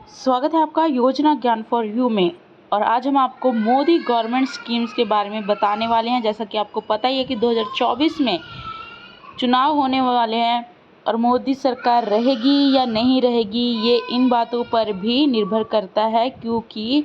स्वागत है आपका योजना ज्ञान फॉर यू में। और आज हम आपको मोदी गवर्नमेंट स्कीम्स के बारे में बताने वाले हैं। जैसा कि आपको पता ही है कि 2024 में चुनाव होने वाले हैं और मोदी सरकार रहेगी या नहीं रहेगी, ये इन बातों पर भी निर्भर करता है, क्योंकि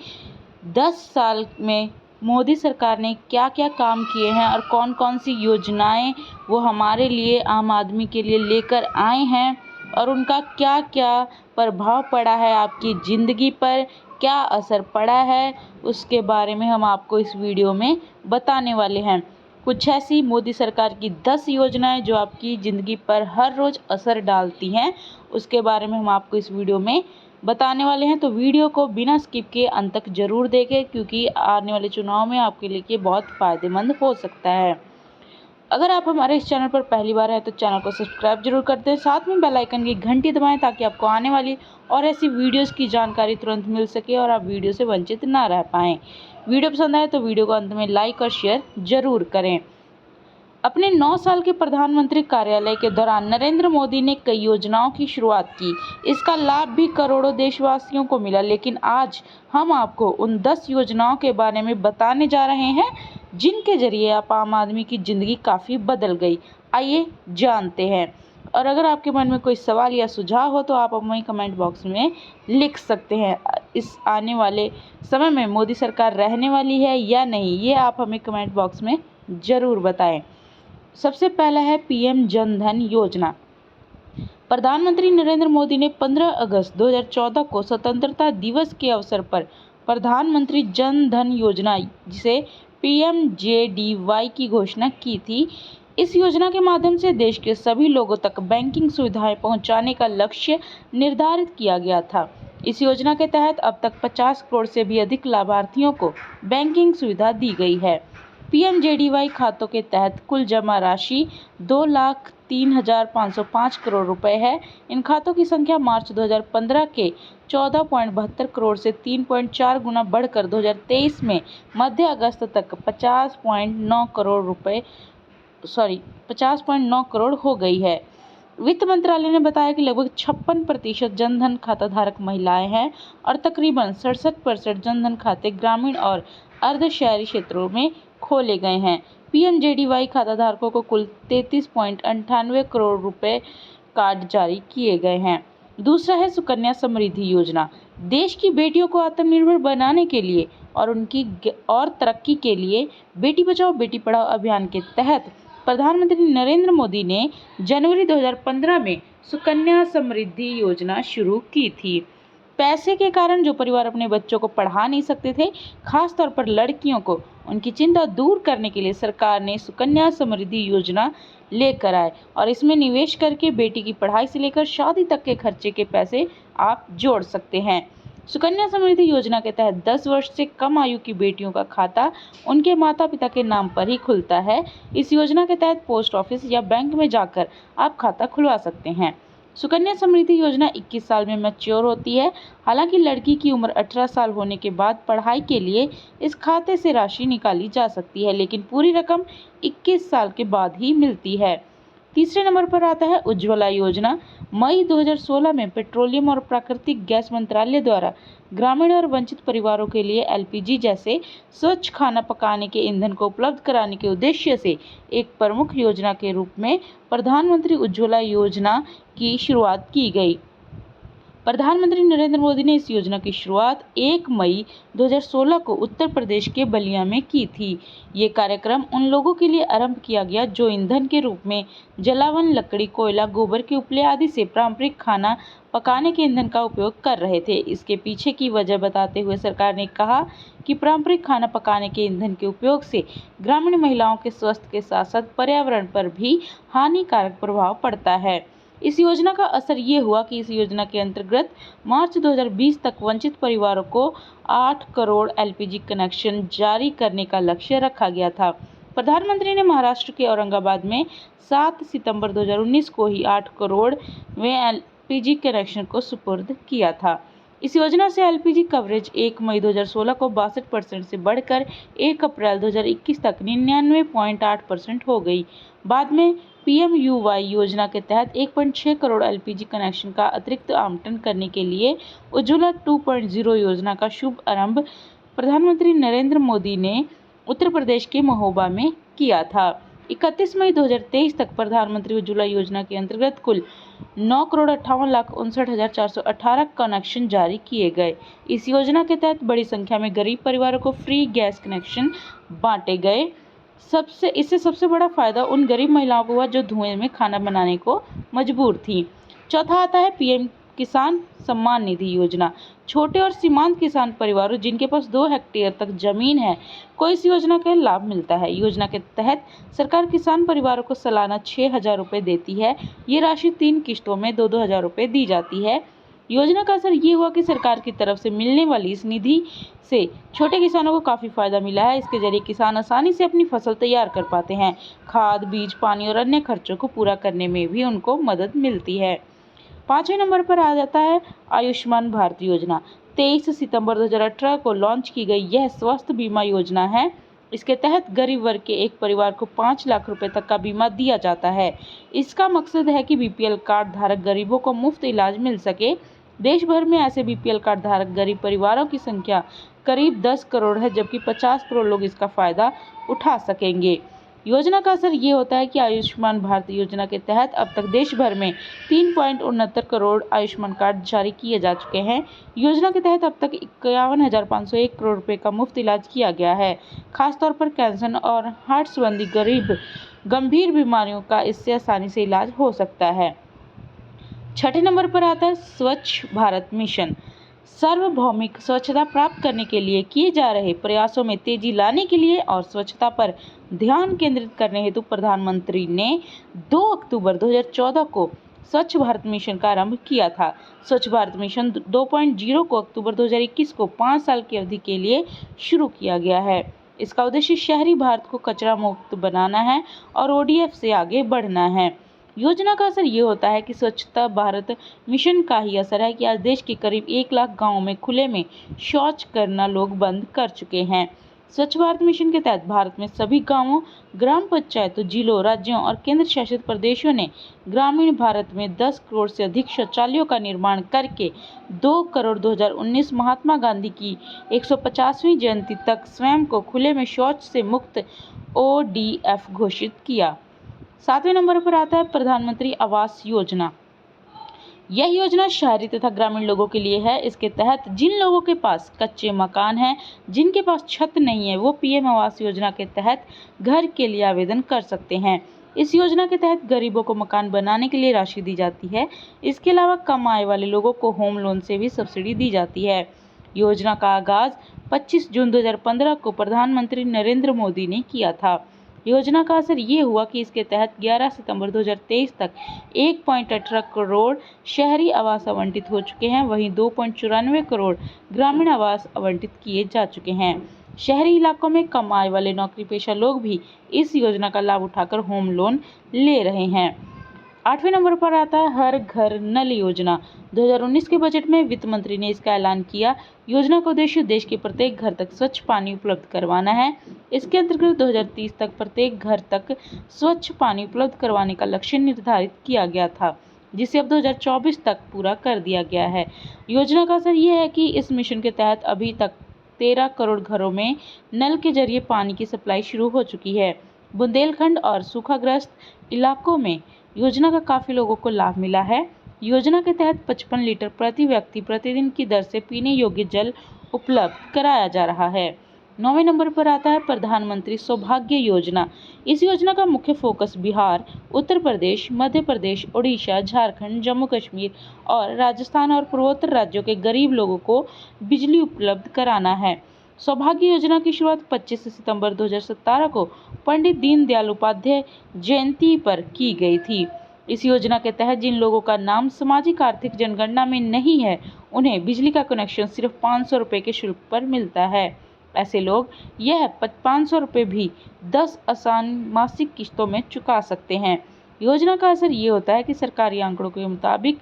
10 साल में मोदी सरकार ने क्या क्या काम किए हैं और कौन कौन सी योजनाएं वो हमारे लिए, आम आदमी के लिए लेकर आए हैं और उनका क्या क्या प्रभाव पड़ा है, आपकी ज़िंदगी पर क्या असर पड़ा है, उसके बारे में हम आपको इस वीडियो में बताने वाले हैं। कुछ ऐसी मोदी सरकार की 10 योजनाएं जो आपकी ज़िंदगी पर हर रोज़ असर डालती हैं, उसके बारे में हम आपको इस वीडियो में बताने वाले हैं। तो वीडियो को बिना स्किप किए अंत तक ज़रूर देखें, क्योंकि आने वाले चुनाव में आपके लिए बहुत फ़ायदेमंद हो सकता है। अगर आप हमारे इस चैनल पर पहली बार हैं तो चैनल को सब्सक्राइब जरूर कर दें, साथ में बेल आइकन की घंटी दबाएं ताकि आपको आने वाली और ऐसी वीडियोस की जानकारी तुरंत मिल सके और आप वीडियो से वंचित ना रह पाएँ। वीडियो पसंद आए तो वीडियो को अंत में लाइक और शेयर जरूर करें। अपने 9 साल के प्रधानमंत्री कार्यालय के दौरान नरेंद्र मोदी ने कई योजनाओं की शुरुआत की। इसका लाभ भी करोड़ों देशवासियों को मिला। लेकिन आज हम आपको उन 10 योजनाओं के बारे में बताने जा रहे हैं जिनके जरिए आप आम आदमी की ज़िंदगी काफ़ी बदल गई। आइए जानते हैं। और अगर आपके मन में कोई सवाल या सुझाव हो तो आप हमें कमेंट बॉक्स में लिख सकते हैं। इस आने वाले समय में मोदी सरकार रहने वाली है या नहीं, ये आप हमें कमेंट बॉक्स में ज़रूर बताएं। सबसे पहला है पीएम जन धन योजना। प्रधानमंत्री नरेंद्र मोदी ने 15 अगस्त 2014 को स्वतंत्रता दिवस के अवसर पर प्रधानमंत्री जन धन योजना, जिसे पीएमजेडीवाई की घोषणा की थी। इस योजना के माध्यम से देश के सभी लोगों तक बैंकिंग सुविधाएं पहुंचाने का लक्ष्य निर्धारित किया गया था। इस योजना के तहत अब तक 50 करोड़ से भी अधिक लाभार्थियों को बैंकिंग सुविधा दी गई है। पीएमजेडीवाई खातों के तहत कुल जमा राशि 2,03,505 करोड़ रुपए है। इन खातों की संख्या मार्च 2015 के 14.72 करोड़ से 3.4 गुना बढ़कर 2023 में मध्य अगस्त तक 50.9 करोड़ हो गई है। वित्त मंत्रालय ने बताया कि लगभग 56% जनधन खाता धारक महिलाएं हैं और तकरीबन 67% जनधन खाते ग्रामीण और अर्ध शहरी क्षेत्रों में खोले गए हैं। पीएमजेडीवाई खाता धारकों को कुल 33.98 करोड़ रुपए कार्ड जारी किए गए हैं। दूसरा है सुकन्या समृद्धि योजना। देश की बेटियों को आत्मनिर्भर बनाने के लिए और उनकी तरक्की के लिए बेटी बचाओ बेटी पढ़ाओ अभियान के तहत प्रधानमंत्री नरेंद्र मोदी ने जनवरी 2015 में सुकन्या समृद्धि योजना शुरू की थी। पैसे के कारण जो परिवार अपने बच्चों को पढ़ा नहीं सकते थे, खास तौर पर लड़कियों को, उनकी चिंता दूर करने के लिए सरकार ने सुकन्या समृद्धि योजना लेकर आए और इसमें निवेश करके बेटी की पढ़ाई से लेकर शादी तक के खर्चे के पैसे आप जोड़ सकते हैं। सुकन्या समृद्धि योजना के तहत 10 वर्ष से कम आयु की बेटियों का खाता उनके माता पिता के नाम पर ही खुलता है। इस योजना के तहत पोस्ट ऑफिस या बैंक में जाकर आप खाता खुलवा सकते हैं। सुकन्या समृद्धि योजना 21 साल में मैच्योर होती है। हालांकि लड़की की उम्र 18 साल होने के बाद पढ़ाई के लिए इस खाते से राशि निकाली जा सकती है, लेकिन पूरी रकम 21 साल के बाद ही मिलती है। तीसरे नंबर पर आता है उज्ज्वला योजना। मई 2016 में पेट्रोलियम और प्राकृतिक गैस मंत्रालय द्वारा ग्रामीण और वंचित परिवारों के लिए एलपीजी जैसे स्वच्छ खाना पकाने के ईंधन को उपलब्ध कराने के उद्देश्य से एक प्रमुख योजना के रूप में प्रधानमंत्री उज्ज्वला योजना की शुरुआत की गई। प्रधानमंत्री नरेंद्र मोदी ने इस योजना की शुरुआत 1 मई 2016 को उत्तर प्रदेश के बलिया में की थी। ये कार्यक्रम उन लोगों के लिए आरंभ किया गया जो ईंधन के रूप में जलावन, लकड़ी, कोयला, गोबर के उपले आदि से पारंपरिक खाना पकाने के ईंधन का उपयोग कर रहे थे। इसके पीछे की वजह बताते हुए सरकार ने कहा कि पारंपरिक खाना पकाने के ईंधन के उपयोग से ग्रामीण महिलाओं के स्वास्थ्य के साथ साथ पर्यावरण पर भी हानिकारक प्रभाव पड़ता है। इस योजना का असर ये हुआ कि इस योजना के अंतर्गत मार्च 2020 तक वंचित परिवारों को 8 करोड़ एलपीजी कनेक्शन जारी करने का लक्ष्य रखा गया था। प्रधानमंत्री ने महाराष्ट्र के औरंगाबाद में 7 सितंबर 2019 को ही 8 करोड़वें एलपीजी कनेक्शन को सुपुर्द किया था। इस योजना से एलपीजी कवरेज 1 मई 2016 को 62% से बढ़कर 1 अप्रैल 2021 तक 99.8% हो गई। बाद में PMUY योजना के तहत 1.6 करोड़ LPG कनेक्शन का अतिरिक्त आवंटन करने के लिए उज्ज्वला 2.0 योजना का शुभ आरंभ प्रधानमंत्री नरेंद्र मोदी ने उत्तर प्रदेश के महोबा में किया था। 31 मई 2023 तक प्रधानमंत्री उज्ज्वला योजना के अंतर्गत कुल 9,58,59,418 कनेक्शन जारी किए गए। इस योजना के तहत बड़ी संख्या में गरीब परिवारों को फ्री गैस कनेक्शन बांटे गए। इससे सबसे बड़ा फायदा उन गरीब महिलाओं को हुआ जो धुएं में खाना बनाने को मजबूर थी। चौथा आता है PM किसान सम्मान निधि योजना। छोटे और सीमांत किसान परिवारों जिनके पास 2 हेक्टेयर तक जमीन है को इस योजना का लाभ मिलता है। योजना के तहत सरकार किसान परिवारों को सालाना 6,000 रुपये देती है। ये राशि 3 किश्तों में 2-2 हज़ार रुपये दी जाती है। योजना का असर ये हुआ कि सरकार की तरफ से मिलने वाली इस निधि से छोटे किसानों को काफ़ी फायदा मिला है। इसके जरिए किसान आसानी से अपनी फसल तैयार कर पाते हैं। खाद, बीज, पानी और अन्य खर्चों को पूरा करने में भी उनको मदद मिलती है। 5वें नंबर पर आ जाता है आयुष्मान भारत योजना। 23 सितंबर 2018 को लॉन्च की गई यह स्वास्थ्य बीमा योजना है। इसके तहत गरीब वर्ग के एक परिवार को 5 लाख रुपए तक का बीमा दिया जाता है। इसका मकसद है कि BPL कार्ड धारक गरीबों को मुफ्त इलाज मिल सके। देश भर में ऐसे BPL कार्ड धारक गरीब परिवारों की संख्या करीब 10 करोड़ है, जबकि 50 करोड़ लोग इसका फायदा उठा सकेंगे। योजना का असर ये होता है कि आयुष्मान भारत योजना के तहत अब तक देश भर में 3.69 करोड़ आयुष्मान कार्ड जारी किए जा चुके हैं। योजना के तहत अब तक 51,501 करोड़ रुपए का मुफ्त इलाज किया गया है। खासतौर पर कैंसर और हार्ट संबंधी गंभीर बीमारियों का इससे आसानी से इलाज हो सकता है। 6ठे नंबर पर आता है स्वच्छ भारत मिशन। सार्वभौमिक स्वच्छता प्राप्त करने के लिए किए जा रहे प्रयासों में तेजी लाने के लिए और स्वच्छता पर ध्यान केंद्रित करने हेतु प्रधानमंत्री ने 2 अक्टूबर 2014 को स्वच्छ भारत मिशन का आरंभ किया था। स्वच्छ भारत मिशन 2.0 को अक्टूबर 2021 को 5 साल की अवधि के लिए शुरू किया गया है। इसका उद्देश्य शहरी भारत को कचरा मुक्त बनाना है और ODF से आगे बढ़ना है। योजना का असर ये होता है कि स्वच्छता भारत मिशन का ही असर है कि आज देश के करीब 1 लाख गांवों में खुले में शौच करना लोग बंद कर चुके हैं। स्वच्छ भारत मिशन के तहत भारत में सभी गांवों, ग्राम पंचायतों, जिलों, राज्यों और केंद्र शासित प्रदेशों ने ग्रामीण भारत में 10 करोड़ से अधिक शौचालयों का निर्माण करके 2 करोड़ 2019 महात्मा गांधी की 150वीं जयंती तक स्वयं को खुले में शौच से मुक्त ODF घोषित किया। 7वें नंबर पर आता है प्रधानमंत्री आवास योजना। यह योजना शहरी तथा ग्रामीण लोगों के लिए है। इसके तहत जिन लोगों के पास कच्चे मकान हैं, जिनके पास छत नहीं है, वो PM आवास योजना के तहत घर के लिए आवेदन कर सकते हैं। इस योजना के तहत गरीबों को मकान बनाने के लिए राशि दी जाती है। इसके अलावा कम आय वाले लोगों को होम लोन से भी सब्सिडी दी जाती है। योजना का आगाज 25 जून 2015 को प्रधानमंत्री नरेंद्र मोदी ने किया था। योजना का असर ये हुआ कि इसके तहत 11 सितंबर 2023 तक 1.18 करोड़ शहरी आवास आवंटित हो चुके हैं। वहीं 2.94 करोड़ ग्रामीण आवास आवंटित किए जा चुके हैं। शहरी इलाकों में कम आय वाले नौकरी पेशा लोग भी इस योजना का लाभ उठाकर होम लोन ले रहे हैं। 8वें नंबर पर आता है हर घर नल योजना। 2019 के बजट में वित्त मंत्री ने इसका ऐलान किया। योजना का उद्देश्य देश के प्रत्येक घर तक स्वच्छ पानी उपलब्ध करवाना है। इसके अंतर्गत 2030 तक प्रत्येक घर तक स्वच्छ पानी उपलब्ध करवाने का लक्ष्य निर्धारित किया गया था, जिसे अब 2024 तक पूरा कर दिया गया है। योजना का असर यह है कि इस मिशन के तहत अभी तक 13 करोड़ घरों में नल के जरिए पानी की सप्लाई शुरू हो चुकी है। बुंदेलखंड और सूखाग्रस्त इलाकों में योजना का काफ़ी लोगों को लाभ मिला है। योजना के तहत 55 लीटर प्रति व्यक्ति प्रतिदिन की दर से पीने योग्य जल उपलब्ध कराया जा रहा है। 9वें नंबर पर आता है प्रधानमंत्री सौभाग्य योजना। इस योजना का मुख्य फोकस बिहार, उत्तर प्रदेश, मध्य प्रदेश, ओडिशा, झारखंड, जम्मू कश्मीर और राजस्थान और पूर्वोत्तर राज्यों के गरीब लोगों को बिजली उपलब्ध कराना है। सौभाग्य योजना की शुरुआत 25 सितंबर 2017 को पंडित दीनदयाल उपाध्याय जयंती पर की गई थी। इस योजना के तहत जिन लोगों का नाम सामाजिक आर्थिक जनगणना में नहीं है, उन्हें बिजली का कनेक्शन सिर्फ 500 रुपये के शुल्क पर मिलता है। ऐसे लोग यह 500 रुपये भी 10 आसान मासिक किस्तों में चुका सकते हैं। योजना का असर ये होता है कि सरकारी आंकड़ों के मुताबिक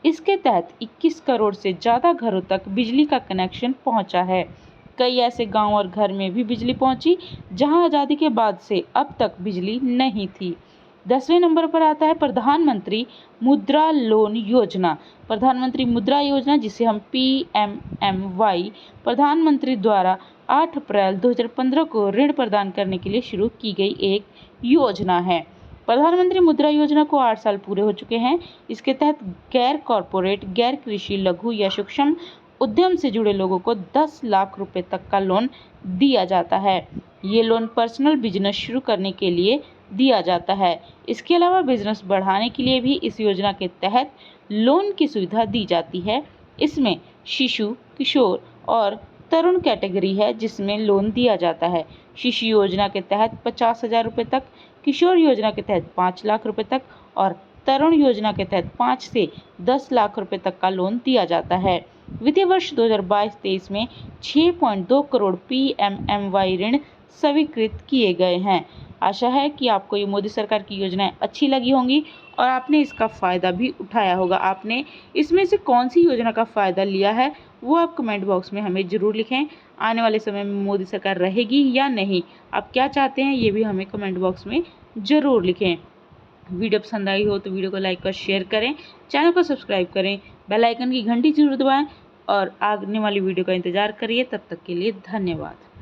इसके तहत 21 करोड़ से ज़्यादा घरों तक बिजली का कनेक्शन पहुंचा है। कई ऐसे गांव और घर में भी बिजली पहुंची जहां आज़ादी के बाद से अब तक बिजली नहीं थी। 10वें नंबर पर आता है प्रधानमंत्री मुद्रा लोन योजना। प्रधानमंत्री मुद्रा योजना, जिसे हम PMMY, प्रधानमंत्री द्वारा 8 अप्रैल 2015 को ऋण प्रदान करने के लिए शुरू की गई एक योजना है। प्रधानमंत्री मुद्रा योजना को 8 साल पूरे हो चुके हैं। इसके तहत गैर कॉरपोरेट, गैर कृषि, लघु या सूक्ष्म उद्यम से जुड़े लोगों को 10 लाख रुपए तक का लोन दिया जाता है। ये लोन पर्सनल बिजनेस शुरू करने के लिए दिया जाता है। इसके अलावा बिजनेस बढ़ाने के लिए भी इस योजना के तहत लोन की सुविधा दी जाती है। इसमें शिशु, किशोर और तरुण कैटेगरी है जिसमें लोन दिया जाता है। शिशु योजना के तहत 50,000 रुपये तक, किशोर योजना के तहत 5 लाख रुपये तक और तरुण योजना के तहत 5 से 10 लाख रुपये तक का लोन दिया जाता है। वित्तीय वर्ष 2022-23 में 6.2 करोड़ PMMY ऋण स्वीकृत किए गए हैं। आशा है कि आपको ये मोदी सरकार की योजनाएं अच्छी लगी होंगी और आपने इसका फ़ायदा भी उठाया होगा। आपने इसमें से कौन सी योजना का फ़ायदा लिया है वो आप कमेंट बॉक्स में हमें ज़रूर लिखें। आने वाले समय में मोदी सरकार रहेगी या नहीं, आप क्या चाहते हैं ये भी हमें कमेंट बॉक्स में ज़रूर लिखें। वीडियो पसंद आई हो तो वीडियो को लाइक और शेयर करें, चैनल को सब्सक्राइब करें, बेल आइकन की घंटी जरूर दबाएं और आने वाली वीडियो का इंतज़ार करिए। तब तक के लिए धन्यवाद।